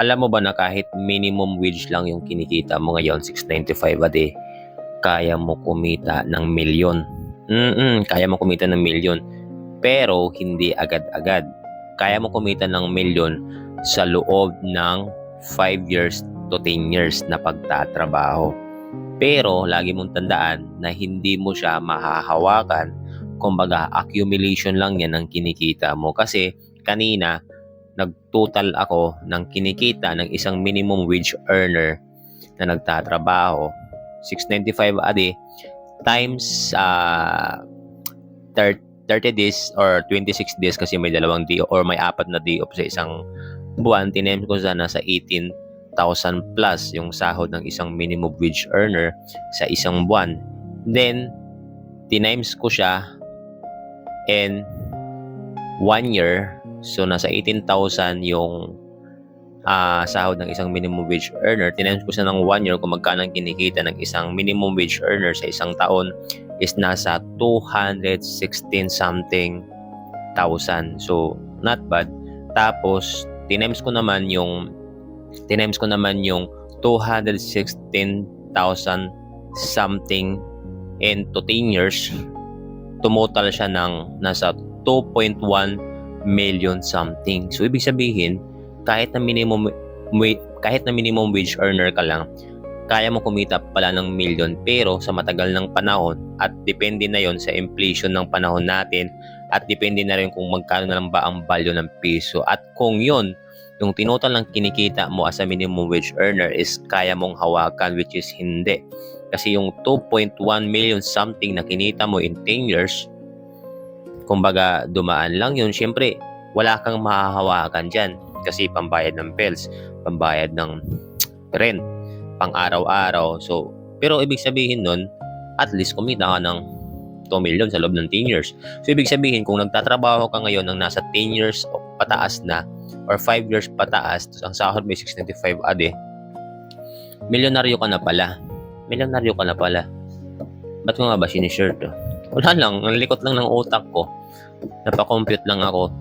Alam mo ba na kahit minimum wage lang yung kinikita mo ngayon, 695 a day, kaya mo kumita ng milyon. Kaya mo kumita ng milyon. Pero hindi agad-agad. Kaya mo kumita ng milyon sa loob ng 5 years to 10 years na pagtatrabaho. Pero lagi mong tandaan na hindi mo siya mahahawakan. Kumbaga, accumulation lang yan ng kinikita mo. Kasi kanina, nagtotal ako ng kinikita ng isang minimum wage earner na nagtatrabaho, 695 a day, times 30 days or 26 days kasi may dalawang day or may apat na day off sa isang buwan. Tinames ko sana sa 18,000 plus yung sahod ng isang minimum wage earner sa isang buwan. Then, tinames ko siya in 1 year. So, nasa 18,000 yung sahod ng isang minimum wage earner. Tinames ko siya ng 1 year kung magkano ang kinikita ng isang minimum wage earner sa isang taon is nasa 216 something thousand. So, not bad. Tapos, tinames ko naman yung 216,000 something into 10 years. Tumotal siya ng nasa 2.1 million something. So, ibig sabihin, kahit na minimum wage earner ka lang, kaya mo kumita pala ng milyon. Pero sa matagal ng panahon, at depende na yon sa inflation ng panahon natin, at depende na rin kung magkano na lang ba ang value ng piso. At kung yon, yung tinotal ng kinikita mo as a minimum wage earner is kaya mong hawakan, which is hindi. Kasi yung 2.1 million something na kinita mo in 10 years, kumbaga dumaan lang yun. Siyempre, wala kang mahahawakan dyan. Kasi pambayad ng bills, pambayad ng rent, pang araw-araw. So, pero ibig sabihin nun, at least kumita ka ng 2 million sa loob ng 10 years. So, ibig sabihin, kung nagtatrabaho ka ngayon ng nasa 10 years o pataas na, or 5 years pataas, ang sahod may 695 a day, milyonaryo ka na pala. Milyonaryo ka na pala. Ba't ko nga ba sinishare to? Wala lang, ang likot lang ng utak ko. Napakompute lang ako.